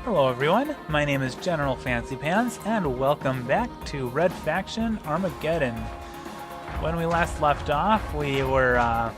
Hello everyone, my name is General Fancy Pants, and welcome back to Red Faction Armageddon. When we last left off, we were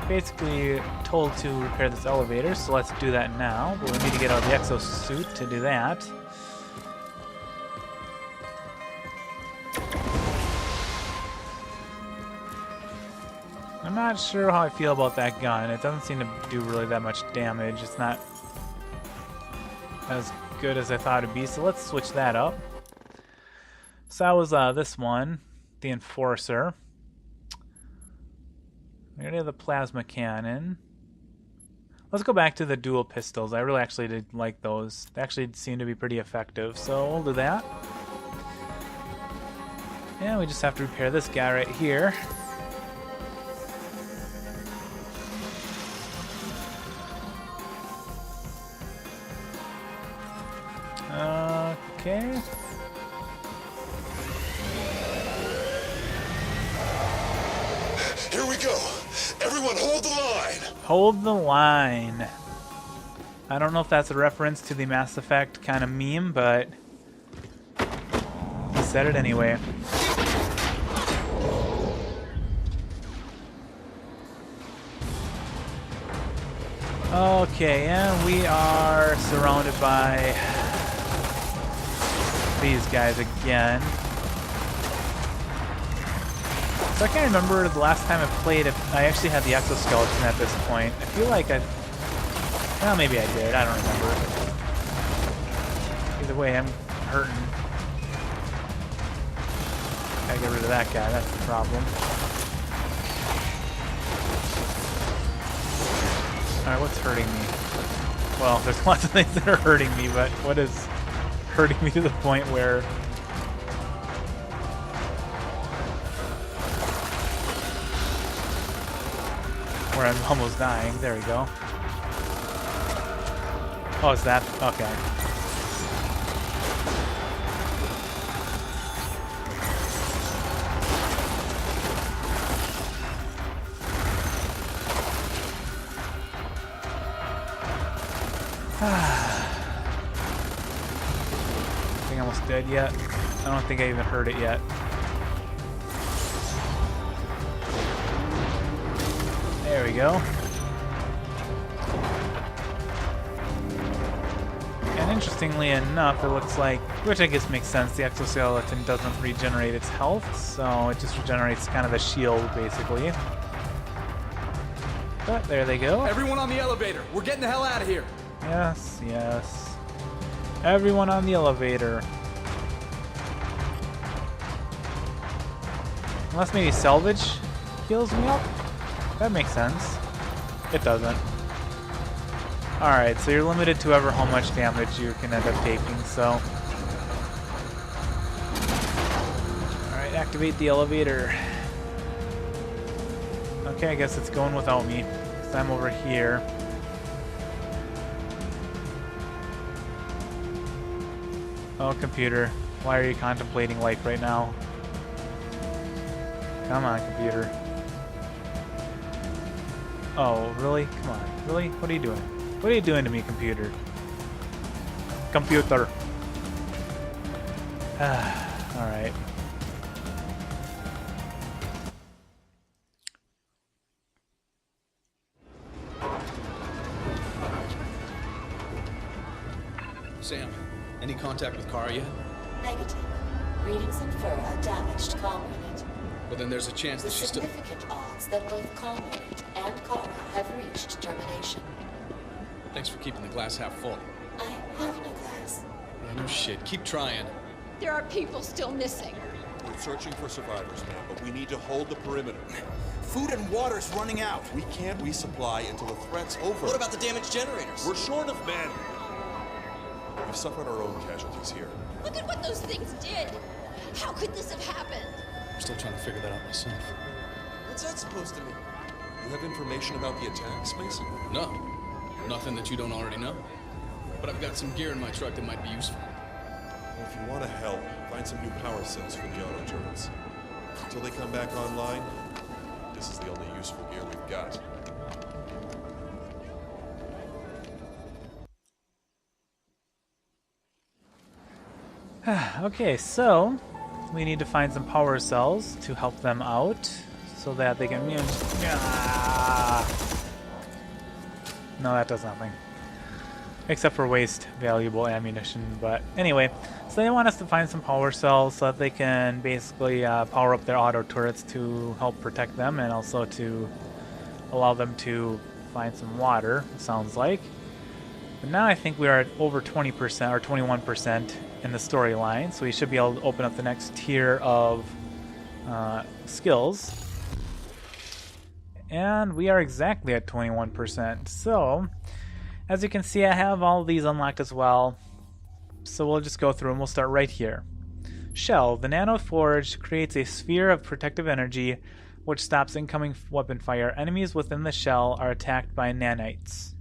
basically told to repair this elevator, so let's do that now. But we need to get out of the exosuit to do that. I'm not sure how I feel about that gun. It doesn't seem to do really that much damage. It's not as good as I thought it'd be, so let's switch that up. So that was this one, the Enforcer. We already have the plasma cannon. Let's go back to the dual pistols. I really actually did like those. They actually seem to be pretty effective, so we'll do that. And we just have to repair this guy right here. Okay. Here we go. Everyone hold the line. Hold the line. I don't know if that's a reference to the Mass Effect kind of meme, but he said it anyway. Okay, and we are surrounded by these guys again. So I can't remember the last time I played if I actually had the exoskeleton at this point. I feel like well, maybe I did. I don't remember. Either way, I'm hurting. Gotta get rid of that guy. That's the problem. Alright, what's hurting me? Well, there's lots of things that are hurting me, but what is hurting me to the point where I'm almost dying? There we go. Oh, is that? Okay. Think I'm almost dead yet? I don't think I even heard it yet. There we go. And interestingly enough, it looks like, which I guess makes sense, the exoskeleton doesn't regenerate its health, so it just regenerates kind of a shield, basically. But there they go. Everyone on the elevator! We're getting the hell out of here! Yes, yes. Everyone on the elevator. Unless maybe salvage heals me up? That makes sense. It doesn't. Alright, so you're limited to ever how much damage you can end up taking, so... Alright, activate the elevator. Okay, I guess it's going without me, because I'm over here. Oh, computer. Why are you contemplating life right now? Come on, computer. Oh, really? Come on. Really? What are you doing? What are you doing to me, computer? Computer. Alright. Sam, any contact with Kara yet? Negative. Readings infer a damaged comm unit. Well, then there's a chance that With she's still... significant odds that both comm unit and Kara have reached termination. Thanks for keeping the glass half full. I have no glass. Yeah, no shit. Keep trying. There are people still missing. We're searching for survivors now, but we need to hold the perimeter. Food and water's running out. We can't resupply until the threat's over. What about the damaged generators? We're short of men. We've suffered our own casualties here. Look at what those things did. How could this have happened? I'm still trying to figure that out myself. What's that supposed to mean? You have information about the attacks, Mason? No. Nothing that you don't already know. But I've got some gear in my truck that might be useful. Well, if you want to help, find some new power cells for the auto turrets. Until they come back online, this is the only useful gear we've got. Okay, so we need to find some power cells to help them out so that they can... No, that does nothing. Except for waste valuable ammunition, but anyway. So they want us to find some power cells so that they can basically power up their auto turrets to help protect them and also to allow them to find some water, it sounds like. But now I think we are at over 20% or 21% in the storyline, so we should be able to open up the next tier of skills. And we are exactly at 21%. So, as you can see, I have all of these unlocked as well. So we'll just go through and we'll start right here. Shell. The Nano Forge creates a sphere of protective energy which stops incoming weapon fire. Enemies within the shell are attacked by nanites.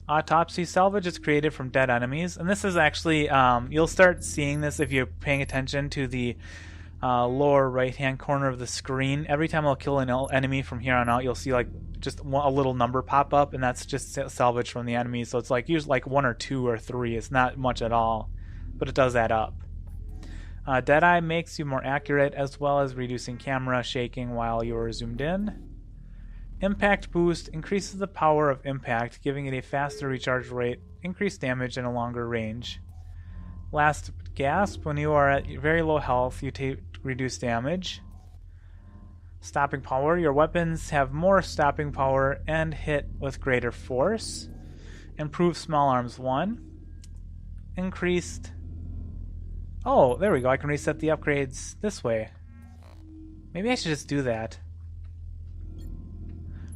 Autopsy. Salvage is created from dead enemies. And this is actually, you'll start seeing this if you're paying attention to the lower right hand corner of the screen. Every time I'll kill an enemy from here on out, you'll see like just a little number pop up, and that's just salvage from the enemy. So it's like usually like 1 or 2 or 3. It's not much at all, but it does add up. Deadeye makes you more accurate as well as reducing camera shaking while you are zoomed in. Impact Boost increases the power of impact, giving it a faster recharge rate, increased damage, and a longer range. Last Gasp. When you are at very low health, you take reduced damage. Stopping Power. Your weapons have more stopping power and hit with greater force. Improved Small Arms 1. Increased... Oh, there we go. I can reset the upgrades this way. Maybe I should just do that.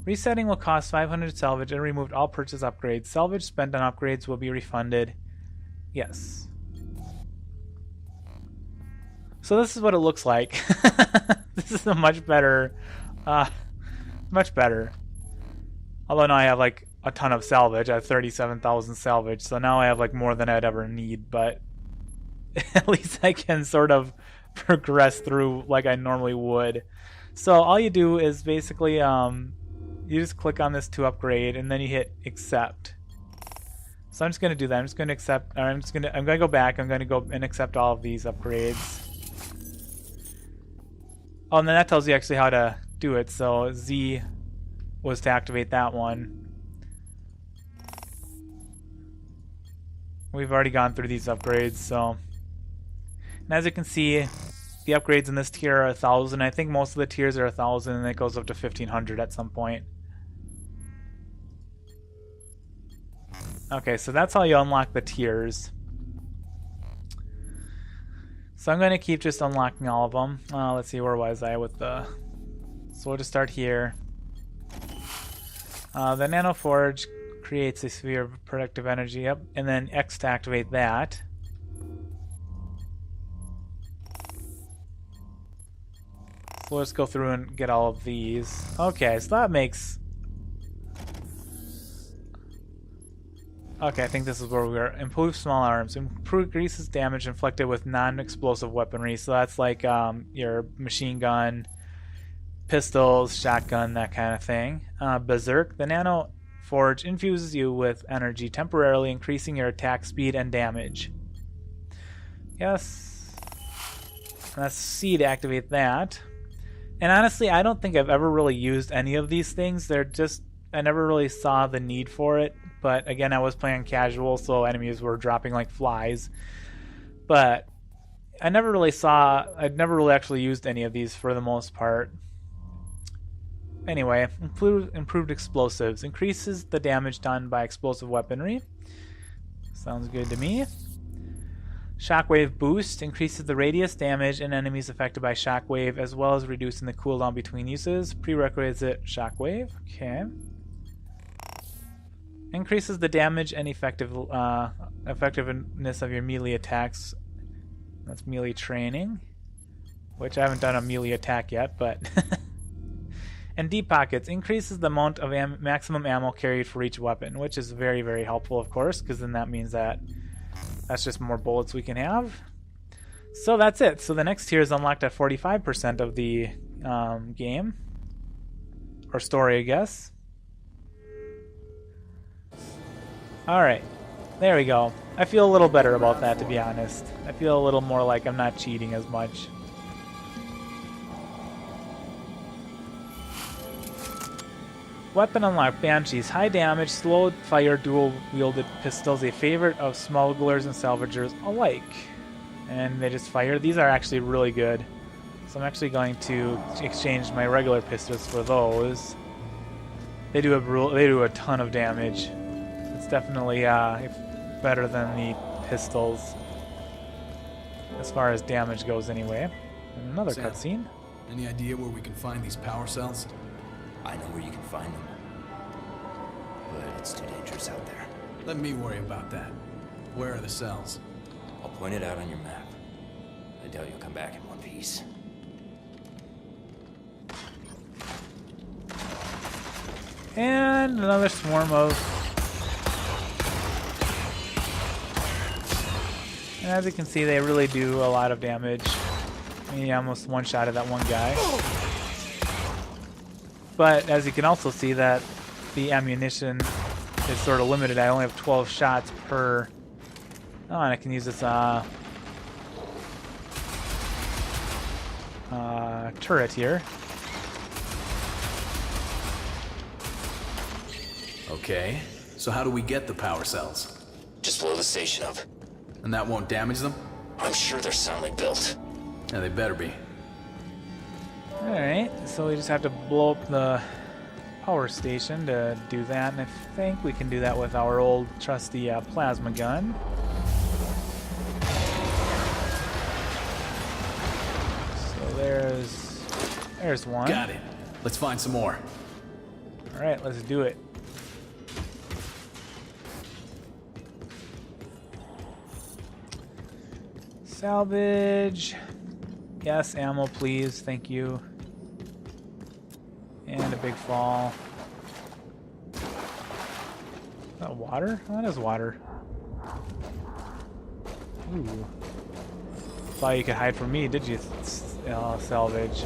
Resetting will cost 500 salvage and removed all purchase upgrades. Salvage spent on upgrades will be refunded. Yes. So this is what it looks like. This is a much better, much better. Although now I have like a ton of salvage. I have 37,000 salvage, so now I have like more than I'd ever need, but at least I can sort of progress through like I normally would. So all you do is basically, you just click on this to upgrade, and then you hit accept. So I'm just going to do that. I'm just going to accept, or I'm going to go back. I'm going to go and accept all of these upgrades. Oh, and then that tells you actually how to do it. So Z was to activate that one. We've already gone through these upgrades, so. And as you can see, the upgrades in this tier are 1,000. I think most of the tiers are 1,000, and it goes up to 1,500 at some point. Okay, so that's how you unlock the tiers. So I'm going to keep just unlocking all of them. Let's see, where was I with the... So we'll just start here. The Nano Forge creates a sphere of protective energy, yep, and then X to activate that. So let's go through and get all of these. Okay, so that makes... Okay, I think this is where we are. Improved Small Arms. Increases damage inflicted with non-explosive weaponry. So that's like your machine gun, pistols, shotgun, that kind of thing. Berserk. The Nano Forge infuses you with energy, temporarily increasing your attack speed and damage. Yes. And that's C to activate that. And honestly, I don't think I've ever really used any of these things. They're just... I never really saw the need for it. But again, I was playing casual, so enemies were dropping like flies. But I'd never really actually used any of these for the most part. Anyway, improved explosives. Increases the damage done by explosive weaponry. Sounds good to me. Shockwave Boost. Increases the radius, damage, and enemies affected by shockwave, as well as reducing the cooldown between uses. Prerequisite Shockwave. Okay. Increases the damage and effectiveness of your melee attacks. That's melee training, which I haven't done a melee attack yet, but... And Deep Pockets. Increases the amount of maximum ammo carried for each weapon, which is very, very helpful, of course, because then that means that that's just more bullets we can have. So that's it. So the next tier is unlocked at 45% of the game. Or story, I guess. Alright, There we go. I feel a little better about that, to be honest. I feel a little more like I'm not cheating as much. Weapon unlocked. Banshees. High damage, slow fire, dual-wielded pistols. A favorite of smugglers and salvagers alike. And they just fire. These are actually really good. So I'm actually going to exchange my regular pistols for those. They do a ton of damage. It's definitely better than the pistols as far as damage goes, anyway. And another Sam, cutscene. Any idea where we can find these power cells? I know where you can find them, but it's too dangerous out there. Let me worry about that. Where are the cells? I'll point it out on your map. I doubt you'll come back in one piece. And another swarm of... And as you can see, they really do a lot of damage. I mean, almost one-shotted that one guy. But as you can also see, that the ammunition is sort of limited. I only have 12 shots per... Oh, and I can use this turret here. Okay, so how do we get the power cells? Just blow the station up. And that won't damage them? I'm sure they're soundly built. Yeah, they better be. Alright, so we just have to blow up the power station to do that, and I think we can do that with our old trusty plasma gun. So there's one. Got it. Let's find some more. Alright, let's do it. Salvage. Yes, ammo, please. Thank you. And a big fall. Is that water? That is water. Ooh. Thought you could hide from me, did you? Salvage.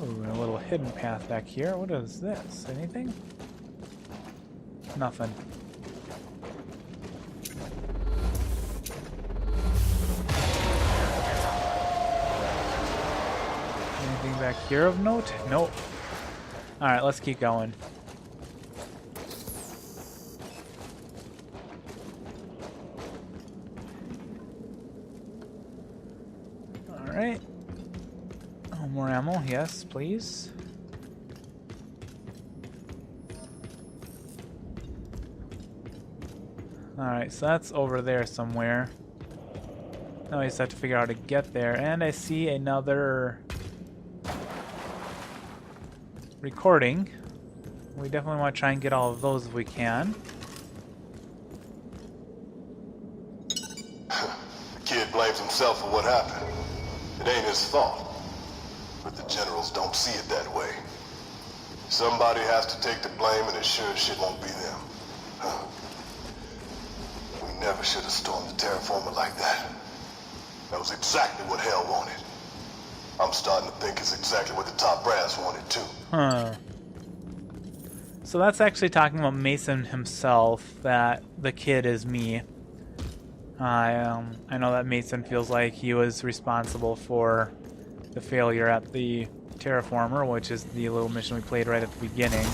Ooh, a little hidden path back here. What is this? Anything? Nothing. Anything back here of note? Nope. Alright, let's keep going. Alright. Oh, more ammo. Yes, please. Alright, so that's over there somewhere. Now I just have to figure out how to get there. And I see another recording. We definitely want to try and get all of those if we can. The kid blames himself for what happened. It ain't his fault. But the generals don't see it that way. Somebody has to take the blame, and it sure as shit won't be them. We never should have stormed the terraformer like that. That was exactly what hell wanted. I'm starting to think it's exactly what the top brass wanted too. Huh. So that's actually talking about Mason himself, that the kid is me. I know that Mason feels like he was responsible for the failure at the terraformer, which is the little mission we played right at the beginning.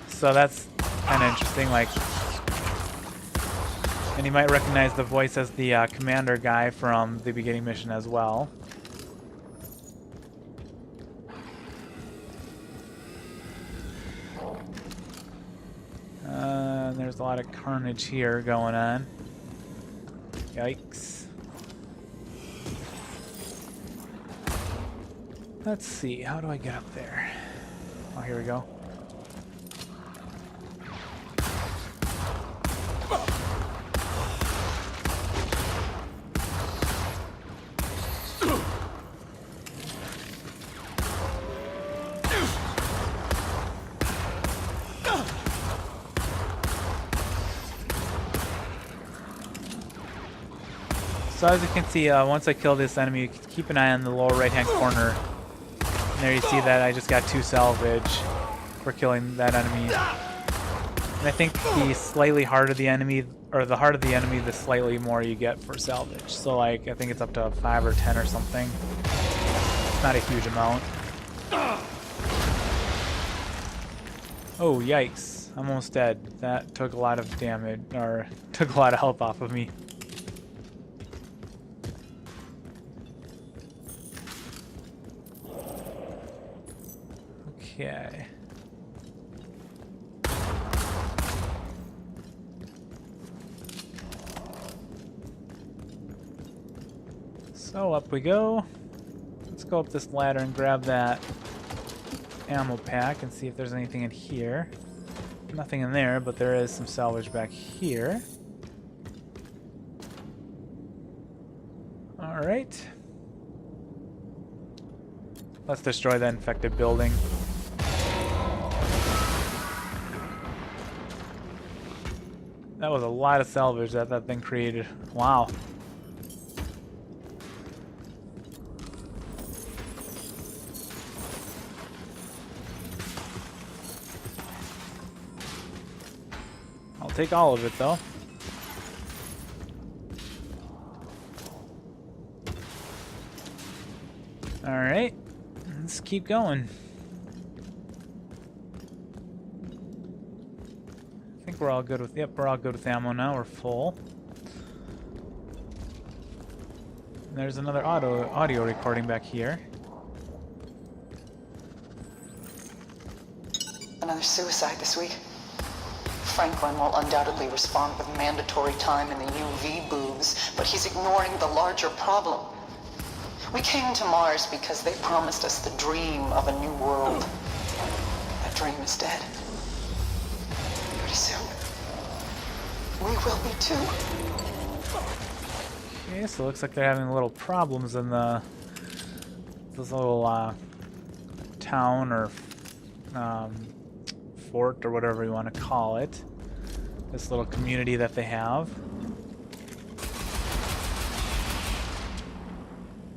So that's kind of interesting, like, and you might recognize the voice as the commander guy from the beginning mission as well. There's a lot of carnage here going on. Yikes. Let's see, how do I get up there? Oh, here we go. So as you can see, once I kill this enemy, you can keep an eye on the lower right-hand corner. And there you see that I just got 2 salvage for killing that enemy. And I think the slightly harder the enemy, or the harder the enemy, the slightly more you get for salvage. So like, I think it's up to 5 or 10 or something. It's not a huge amount. Oh, yikes. I'm almost dead. That took a lot of damage, or took a lot of health off of me. Okay. So up we go. Let's go up this ladder and grab that ammo pack and see if there's anything in here. Nothing in there, but there is some salvage back here. Alright. Let's destroy that infected building. That was a lot of salvage that that thing created. Wow. I'll take all of it though. Alright, let's keep going. I think we're all good with, yep, we're all good with ammo now, we're full. And there's another audio recording back here. Another suicide this week. Franklin will undoubtedly respond with mandatory time in the UV boobs, but he's ignoring the larger problem. We came to Mars because they promised us the dream of a new world. That dream is dead. Pretty soon, we will be too. Okay, so it looks like they're having little problems in this little town or fort or whatever you want to call it. This little community that they have.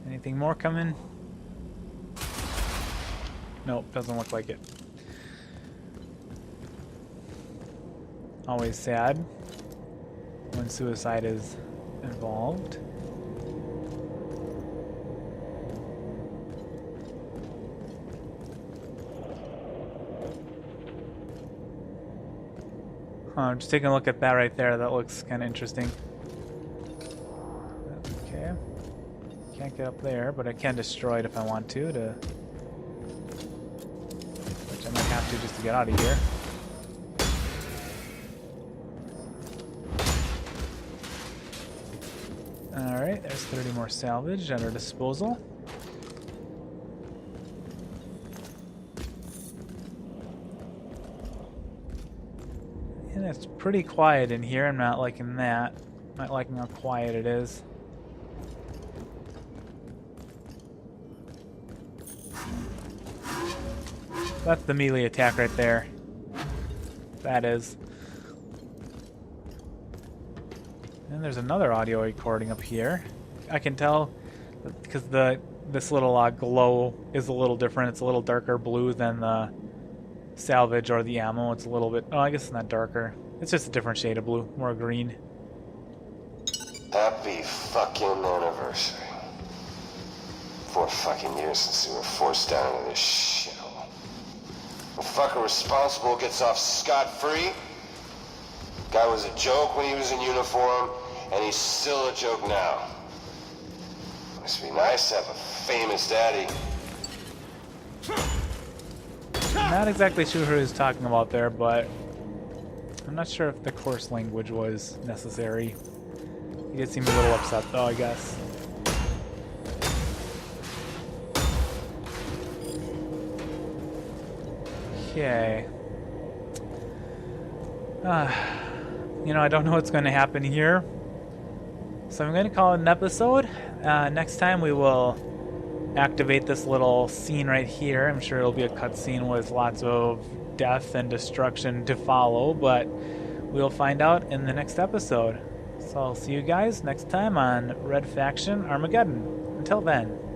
Anything more coming? Nope, doesn't look like it. Always sad when suicide is involved. I'm just taking a look at that right there. That looks kind of interesting. Okay. Can't get up there, but I can destroy it if I want to which I might have to just to get out of here. Alright, there's 30 more salvage at our disposal. And it's pretty quiet in here. I'm not liking that. Not liking how quiet it is. That's the melee attack right there. That is. And there's another audio recording up here. I can tell because this little glow is a little different. It's a little darker blue than the salvage or the ammo. It's a little bit, oh, I guess it's not darker. It's just a different shade of blue, more green. Happy fucking anniversary. 4 fucking years since we were forced down into this shithole. The fucker responsible gets off scot-free. Guy was a joke when he was in uniform, and he's still a joke now. Must be nice to have a famous daddy. Not exactly sure who he's talking about there, but I'm not sure if the coarse language was necessary. He did seem a little upset though, I guess. Okay. You know, I don't know what's going to happen here. So I'm going to call it an episode. Next time we will activate this little scene right here. I'm sure it'll be a cutscene with lots of death and destruction to follow, but we'll find out in the next episode. So I'll see you guys next time on Red Faction Armageddon. Until then.